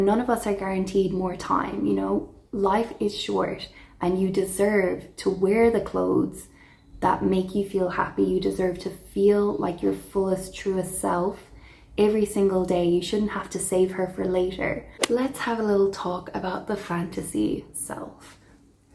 None of us are guaranteed more time, you know? Life is short and you deserve to wear the clothes that make you feel happy. You deserve to feel like your fullest, truest self every single day. You shouldn't have to save her for later. Let's have a little talk about the fantasy self.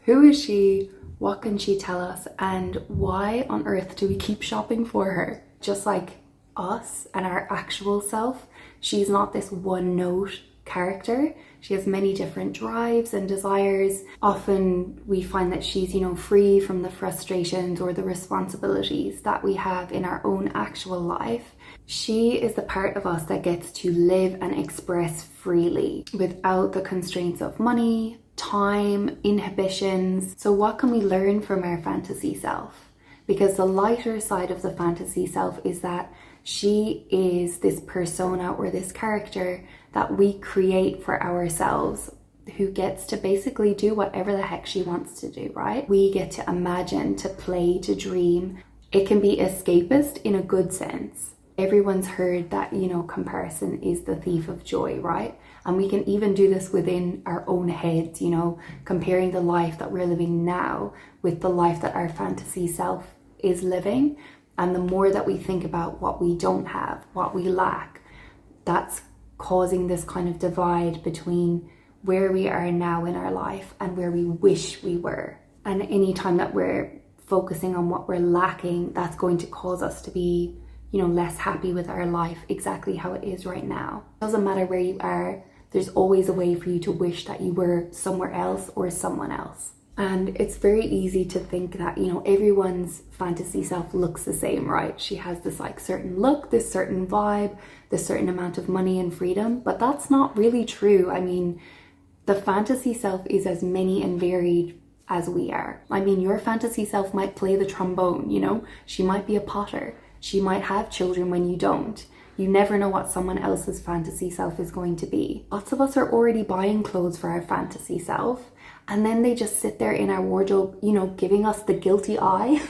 Who is she? What can she tell us? And why on earth do we keep shopping for her? Just like us and our actual self, she's not this one note character. She has many different drives and desires. Often we find that she's, you know, free from the frustrations or the responsibilities that we have in our own actual life. She is the part of us that gets to live and express freely without the constraints of money, time, inhibitions. So what can we learn from our fantasy self? Because the lighter side of the fantasy self is that she is this persona or this character that we create for ourselves, who gets to basically do whatever the heck she wants to do, right? We get to imagine, to play, to dream. It can be escapist in a good sense. Everyone's heard that, you know, comparison is the thief of joy, right? And we can even do this within our own heads, you know, comparing the life that we're living now with the life that our fantasy self is living. And the more that we think about what we don't have, what we lack, that's causing this kind of divide between where we are now in our life and where we wish we were. And any time that we're focusing on what we're lacking, that's going to cause us to be, you know, less happy with our life exactly how it is right now. It doesn't matter where you are, there's always a way for you to wish that you were somewhere else or someone else. And it's very easy to think that, you know, everyone's fantasy self looks the same, right? She has this like certain look, this certain vibe, this certain amount of money and freedom, but that's not really true. I mean, the fantasy self is as many and varied as we are. I mean, your fantasy self might play the trombone, you know? She might be a potter. She might have children when you don't. You never know what someone else's fantasy self is going to be. Lots of us are already buying clothes for our fantasy self, and then they just sit there in our wardrobe, you know, giving us the guilty eye.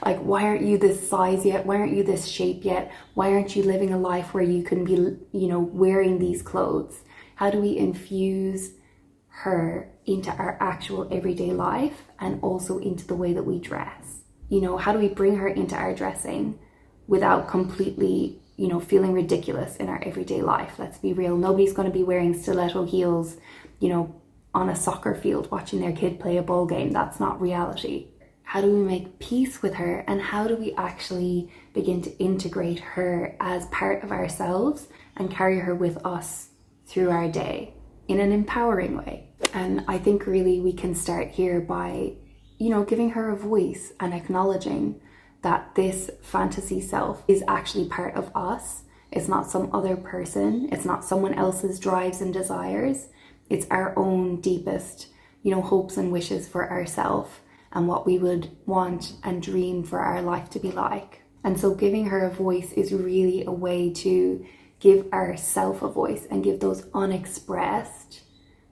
Like, why aren't you this size yet? Why aren't you this shape yet? Why aren't you living a life where you can be, you know, wearing these clothes? How do we infuse her into our actual everyday life and also into the way that we dress? You know, how do we bring her into our dressing without completely, you know, feeling ridiculous in our everyday life? Let's be real. Nobody's going to be wearing stiletto heels, you know, on a soccer field watching their kid play a ball game. That's not reality. How do we make peace with her, and how do we actually begin to integrate her as part of ourselves and carry her with us through our day in an empowering way? And I think really we can start here by, you know, giving her a voice and acknowledging that this fantasy self is actually part of us. It's not some other person. It's not someone else's drives and desires. It's our own deepest, you know, hopes and wishes for ourselves and what we would want and dream for our life to be like. And so giving her a voice is really a way to give ourself a voice and give those unexpressed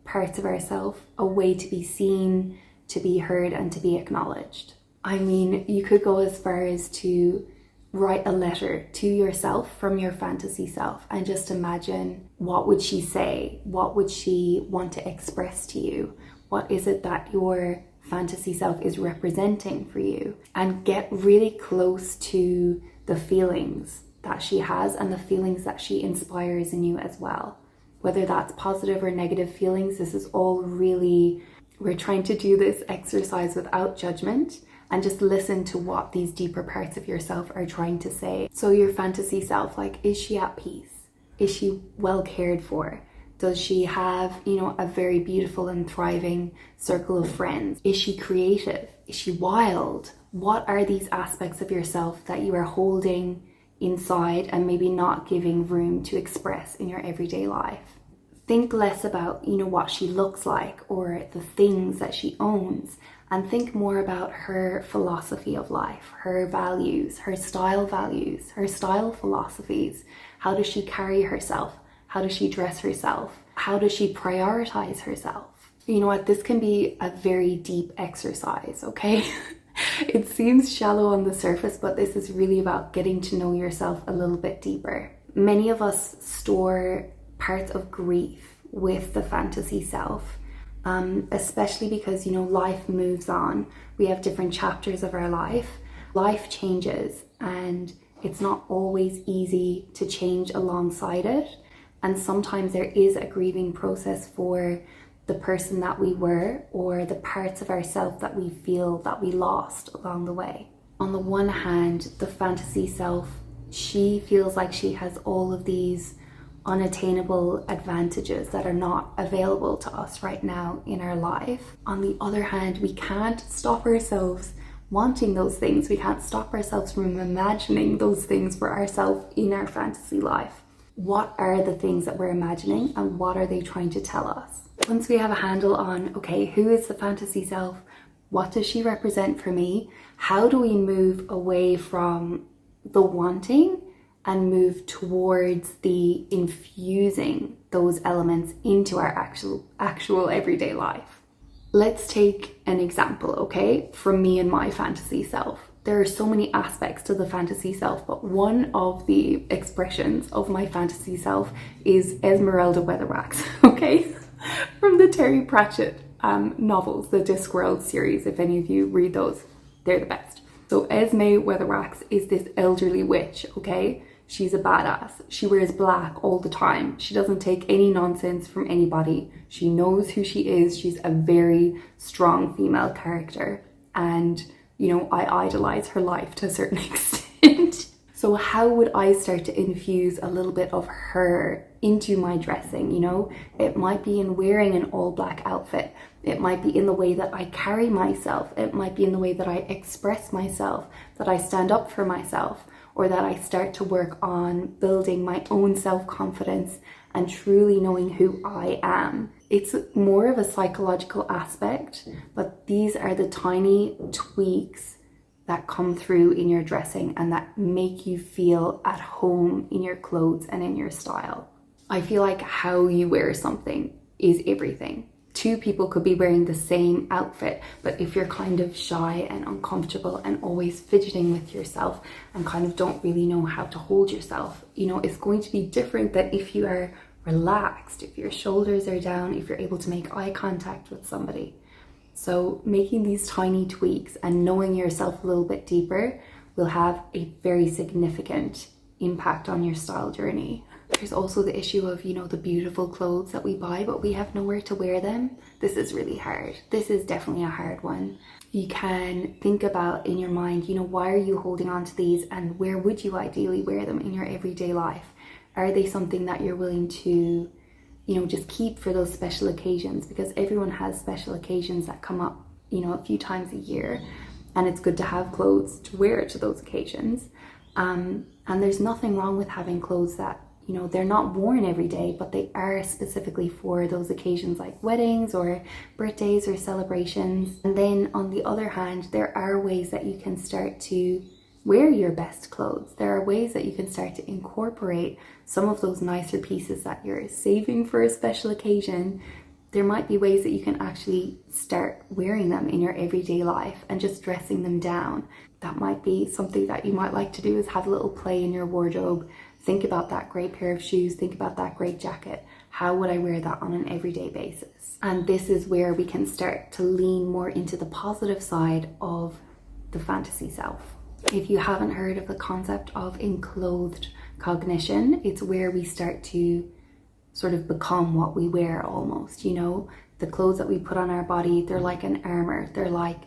parts of ourselves a way to be seen, to be heard, and to be acknowledged. I mean, you could go as far as to write a letter to yourself from your fantasy self and just imagine, what would she say? What would she want to express to you? What is it that your fantasy self is representing for you? And get really close to the feelings that she has and the feelings that she inspires in you as well. Whether that's positive or negative feelings, this is all really, we're trying to do this exercise without judgment and just listen to what these deeper parts of yourself are trying to say. So your fantasy self, like, is she at peace? Is she well cared for? Does she have, you know, a very beautiful and thriving circle of friends? Is she creative? Is she wild? What are these aspects of yourself that you are holding inside and maybe not giving room to express in your everyday life? Think less about, you know, what she looks like or the things that she owns, and think more about her philosophy of life, her values, her style philosophies. How does she carry herself? How does she dress herself? How does she prioritize herself? You know what, this can be a very deep exercise, okay? It seems shallow on the surface, but this is really about getting to know yourself a little bit deeper. Many of us store parts of grief with the fantasy self, especially because, you know, life moves on. We have different chapters of our life. Life changes, and it's not always easy to change alongside it. And sometimes there is a grieving process for the person that we were, or the parts of ourselves that we feel that we lost along the way. On the one hand, the fantasy self, she feels like she has all of these unattainable advantages that are not available to us right now in our life. On the other hand, we can't stop ourselves wanting those things. We can't stop ourselves from imagining those things for ourselves in our fantasy life. What are the things that we're imagining, and what are they trying to tell us? Once we have a handle on, okay, who is the fantasy self? What does she represent for me? How do we move away from the wanting and move towards the infusing those elements into our actual everyday life? Let's take an example, okay, from me and my fantasy self. There are so many aspects to the fantasy self, but one of the expressions of my fantasy self is Esmerelda Weatherwax, okay? From the Terry Pratchett novels, the Discworld series. If any of you read those, they're the best. So Esme Weatherwax is this elderly witch, okay? She's a badass. She wears black all the time. She doesn't take any nonsense from anybody. She knows who she is. She's a very strong female character. And, you know, I idolize her life to a certain extent. So how would I start to infuse a little bit of her into my dressing, you know? It might be in wearing an all black outfit. It might be in the way that I carry myself. It might be in the way that I express myself, that I stand up for myself, or that I start to work on building my own self-confidence and truly knowing who I am. It's more of a psychological aspect, but these are the tiny tweaks that come through in your dressing and that make you feel at home in your clothes and in your style. I feel like how you wear something is everything. Two people could be wearing the same outfit, but if you're kind of shy and uncomfortable and always fidgeting with yourself and kind of don't really know how to hold yourself, you know, it's going to be different than if you are relaxed, if your shoulders are down, if you're able to make eye contact with somebody. So making these tiny tweaks and knowing yourself a little bit deeper will have a very significant impact on your style journey. There's also the issue of, you know, the beautiful clothes that we buy, but we have nowhere to wear them. This is really hard. This is definitely a hard one. You can think about in your mind, you know, why are you holding on to these, and where would you ideally wear them in your everyday life? Are they something that you're willing to, you know, just keep for those special occasions? Because everyone has special occasions that come up, you know, a few times a year, and it's good to have clothes to wear to those occasions. And there's nothing wrong with having clothes that, you know, they're not worn every day, but they are specifically for those occasions like weddings or birthdays or celebrations. And then on the other hand, there are ways that you can start to wear your best clothes. There are ways that you can start to incorporate some of those nicer pieces that you're saving for a special occasion. There might be ways that you can actually start wearing them in your everyday life and just dressing them down. That might be something that you might like to do, is have a little play in your wardrobe. Think about that great pair of shoes, think about that great jacket. How would I wear that on an everyday basis? And this is where we can start to lean more into the positive side of the fantasy self. If you haven't heard of the concept of enclothed cognition, it's where we start to sort of become what we wear almost, you know? The clothes that we put on our body, they're like an armor. They're like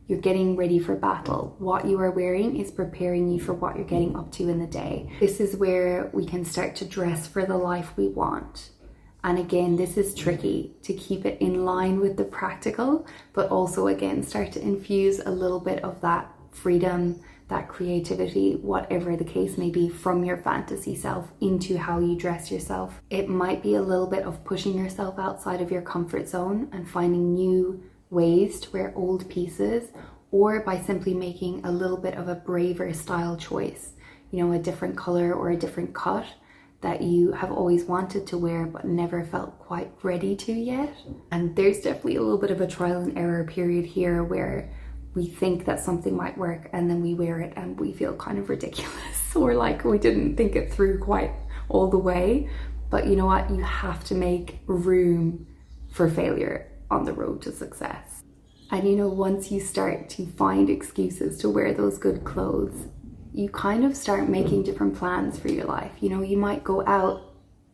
you're getting ready for battle. What you are wearing is preparing you for what you're getting up to in the day. This is where we can start to dress for the life we want. And again, this is tricky to keep it in line with the practical, but also again, start to infuse a little bit of that freedom, that creativity, whatever the case may be, from your fantasy self into how you dress yourself. It might be a little bit of pushing yourself outside of your comfort zone and finding new ways to wear old pieces, or by simply making a little bit of a braver style choice, you know, a different color or a different cut that you have always wanted to wear but never felt quite ready to yet. And there's definitely a little bit of a trial and error period here where we think that something might work and then we wear it and we feel kind of ridiculous or like we didn't think it through quite all the way. But you know what? You have to make room for failure on the road to success. And you know, once you start to find excuses to wear those good clothes, you kind of start making different plans for your life. You know, you might go out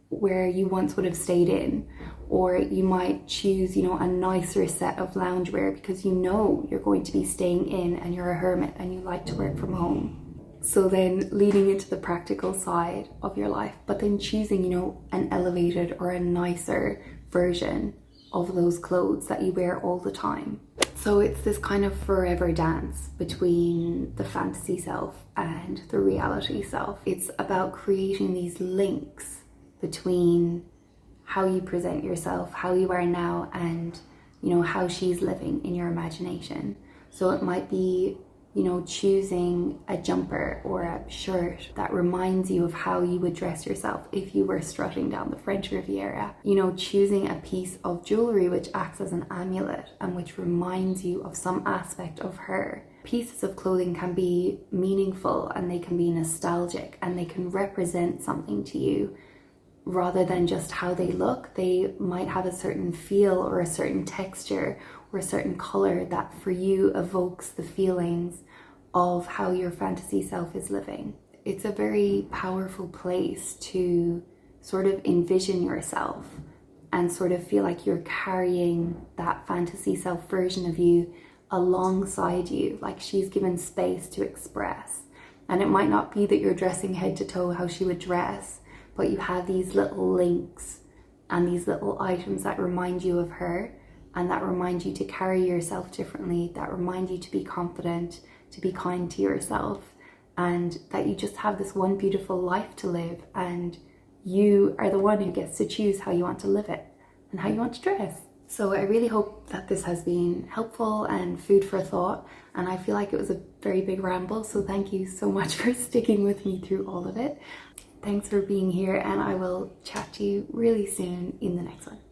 where you once would have stayed in, or you might choose, you know, a nicer set of loungewear because you know you're going to be staying in and you're a hermit and you like to work from home. So then leading into the practical side of your life, but then choosing, you know, an elevated or a nicer version of those clothes that you wear all the time. So it's this kind of forever dance between the fantasy self and the reality self. It's about creating these links between how you present yourself, how you are now, and you know, how she's living in your imagination. So it might be, you know, choosing a jumper or a shirt that reminds you of how you would dress yourself if you were strutting down the French Riviera. You know, choosing a piece of jewelry which acts as an amulet and which reminds you of some aspect of her. Pieces of clothing can be meaningful and they can be nostalgic and they can represent something to you. Rather than just how they look, they might have a certain feel or a certain texture or a certain color that for you evokes the feelings of how your fantasy self is living. It's a very powerful place to sort of envision yourself and sort of feel like you're carrying that fantasy self version of you alongside you, like she's given space to express. And it might not be that you're dressing head to toe how she would dress, but you have these little links and these little items that remind you of her and that remind you to carry yourself differently, that remind you to be confident, to be kind to yourself, and that you just have this one beautiful life to live and you are the one who gets to choose how you want to live it and how you want to dress. So I really hope that this has been helpful and food for thought, and I feel like it was a very big ramble, so thank you so much for sticking with me through all of it. Thanks for being here, and I will chat to you really soon in the next one.